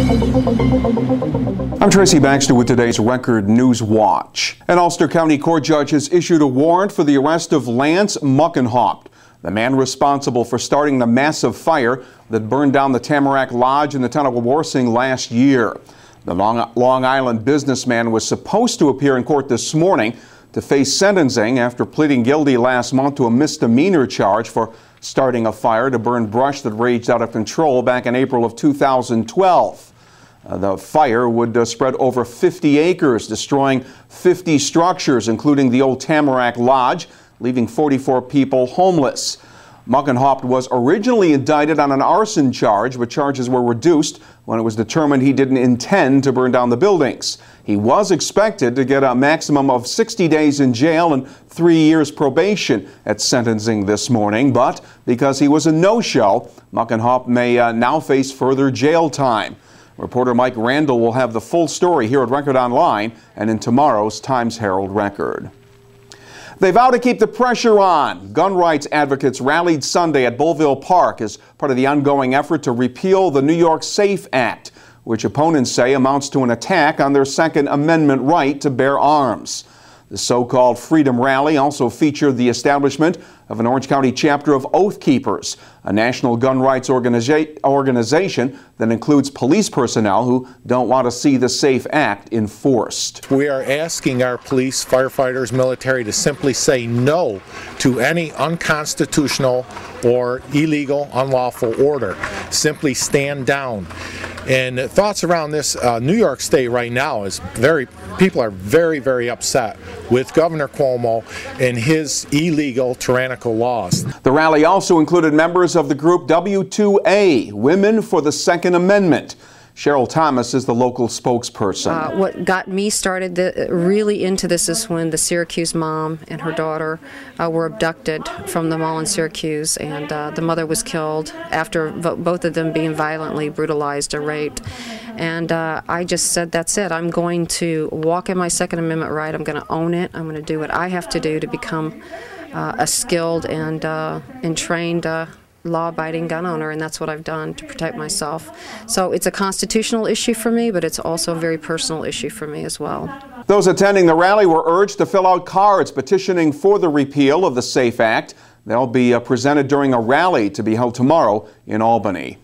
I'm Tracy Baxter with today's Record Newswatch. An Ulster County Court judge has issued a warrant for the arrest of Lance Muckenhaupt, the man responsible for starting the massive fire that burned down the Tamarack Lodge in the town of Wawarsing last year. The Long Island businessman was supposed to appear in court this morning to face sentencing after pleading guilty last month to a misdemeanor charge for starting a fire to burn brush that raged out of control back in April of 2012. The fire would spread over 50 acres, destroying 50 structures, including the old Tamarack Lodge, leaving 44 people homeless. Muckenhaupt was originally indicted on an arson charge, but charges were reduced when it was determined he didn't intend to burn down the buildings. He was expected to get a maximum of 60 days in jail and 3 years probation at sentencing this morning, but because he was a no-show, Muckenhaupt may now face further jail time. Reporter Mike Randall will have the full story here at Record Online and in tomorrow's Times-Herald Record. They vow to keep the pressure on. Gun rights advocates rallied Sunday at Bouleville Park as part of the ongoing effort to repeal the New York SAFE Act, which opponents say amounts to an attack on their Second Amendment right to bear arms. The so-called Freedom Rally also featured the establishment of an Orange County chapter of Oath Keepers, a national gun rights organization that includes police personnel who don't want to see the SAFE Act enforced. We are asking our police, firefighters, military to simply say no to any unconstitutional or illegal, unlawful order. Simply stand down. And thoughts around this New York State right now is people are very upset with Governor Cuomo and his illegal, tyrannical laws. The rally also included members of the group W2A, Women for the Second Amendment. Cheryl Thomas is the local spokesperson. What got me started really into this is when the Syracuse mom and her daughter were abducted from the mall in Syracuse, and the mother was killed after both of them being violently brutalized or raped. And I just said, that's it. I'm going to walk in my Second Amendment right. I'm going to own it. I'm going to do what I have to do to become a skilled and trained law-abiding gun owner, and that's what I've done to protect myself. So it's a constitutional issue for me, but it's also a very personal issue for me as well. Those attending the rally were urged to fill out cards petitioning for the repeal of the SAFE Act. They'll be presented during a rally to be held tomorrow in Albany.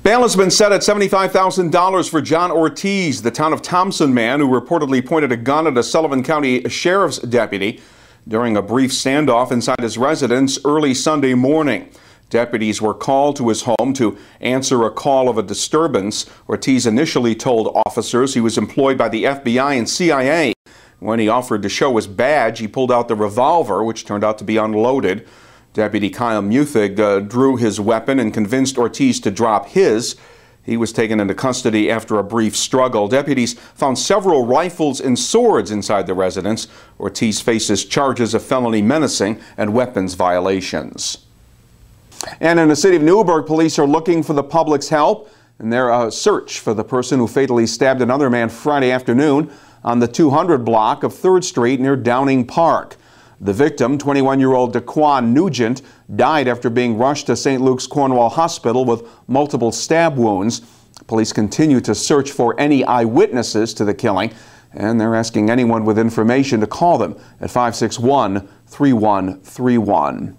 Bail has been set at $75,000 for John Ortiz, the town of Thompson man who reportedly pointed a gun at a Sullivan County sheriff's deputy during a brief standoff inside his residence early Sunday morning. Deputies were called to his home to answer a call of a disturbance. Ortiz initially told officers he was employed by the FBI and CIA. When he offered to show his badge, he pulled out the revolver, which turned out to be unloaded. Deputy Kyle Muthig drew his weapon and convinced Ortiz to drop his. He was taken into custody after a brief struggle. Deputies found several rifles and swords inside the residence. Ortiz faces charges of felony menacing and weapons violations. And in the city of Newburgh, police are looking for the public's help in their search for the person who fatally stabbed another man Friday afternoon on the 200 block of 3rd Street near Downing Park. The victim, 21-year-old Daquan Nugent, died after being rushed to St. Luke's Cornwall Hospital with multiple stab wounds. Police continue to search for any eyewitnesses to the killing, and they're asking anyone with information to call them at 561-3131.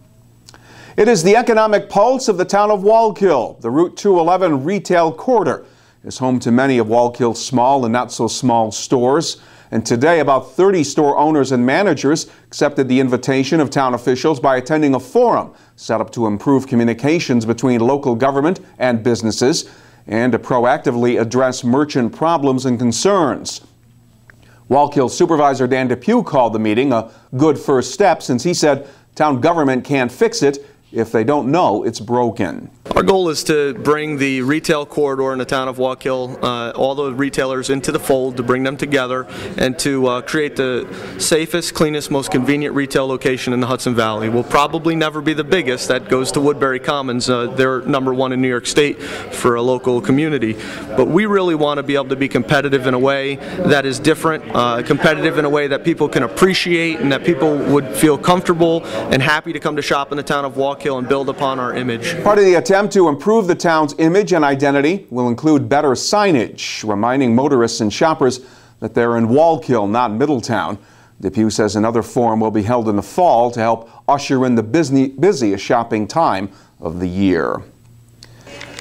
It is the economic pulse of the town of Wallkill. The Route 211 retail corridor is home to many of Wallkill's small and not so small stores. And today, about 30 store owners and managers accepted the invitation of town officials by attending a forum set up to improve communications between local government and businesses and to proactively address merchant problems and concerns. Wallkill Supervisor Dan Depew called the meeting a good first step since he said town government can't fix it if they don't know it's broken. Our goal is to bring the retail corridor in the town of Wallkill, all the retailers into the fold, to bring them together and to create the safest, cleanest, most convenient retail location in the Hudson Valley. We'll probably never be the biggest. That goes to Woodbury Commons. They're #1 in New York State for a local community. But we really want to be able to be competitive in a way that is different, competitive in a way that people can appreciate and that people would feel comfortable and happy to come to shop in the town of Wallkill. Wallkill and build upon our image. Part of the attempt to improve the town's image and identity will include better signage, reminding motorists and shoppers that they're in Wallkill, not Middletown. Depew says another forum will be held in the fall to help usher in the busiest shopping time of the year.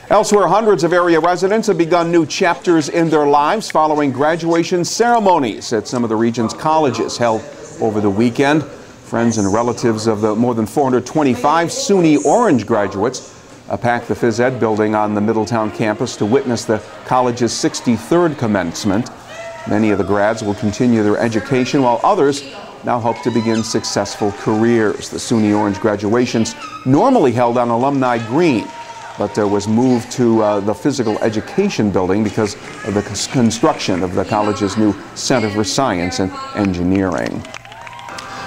Elsewhere, hundreds of area residents have begun new chapters in their lives following graduation ceremonies at some of the region's colleges held over the weekend. Friends and relatives of the more than 425 SUNY Orange graduates packed the phys ed building on the Middletown campus to witness the college's 63rd commencement. Many of the grads will continue their education, while others now hope to begin successful careers. The SUNY Orange graduations normally held on Alumni Green, but was moved to the physical education building because of the construction of the college's new Center for Science and Engineering.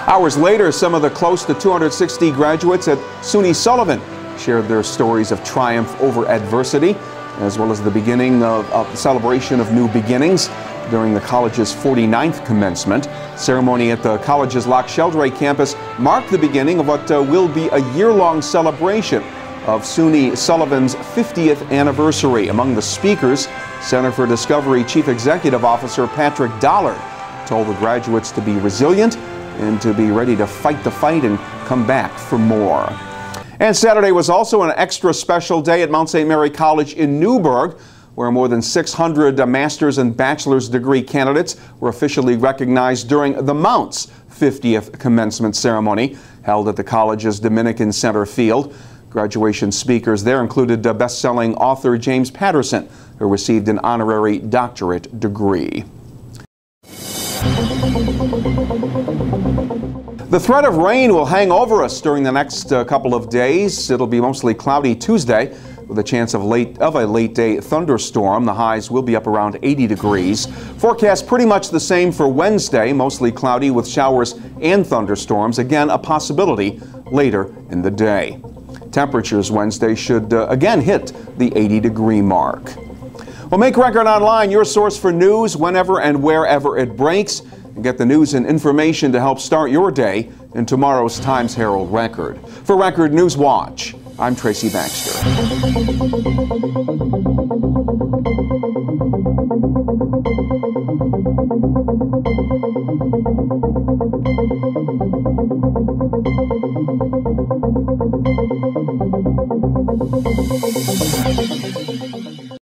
Hours later, some of the close to 260 graduates at SUNY Sullivan shared their stories of triumph over adversity, as well as the beginning of the celebration of new beginnings during the college's 49th commencement. Ceremony at the college's Loch Sheldrake campus marked the beginning of what will be a year-long celebration of SUNY Sullivan's 50th anniversary. Among the speakers, Center for Discovery Chief Executive Officer Patrick Dollard told the graduates to be resilient and to be ready to fight the fight and come back for more. And Saturday was also an extra special day at Mount St. Mary College in Newburgh, where more than 600 master's and bachelor's degree candidates were officially recognized during the Mount's 50th commencement ceremony held at the college's Dominican Center Field. Graduation speakers there included best-selling author James Patterson, who received an honorary doctorate degree. The threat of rain will hang over us during the next couple of days. It'll be mostly cloudy Tuesday, with a chance of a late-day thunderstorm. The highs will be up around 80 degrees. Forecast pretty much the same for Wednesday, mostly cloudy with showers and thunderstorms. Again, a possibility later in the day. Temperatures Wednesday should again hit the 80-degree mark. Well, make Record Online your source for news whenever and wherever it breaks. And get the news and information to help start your day in tomorrow's Times Herald Record. For Record Newswatch, I'm Tracy Baxter.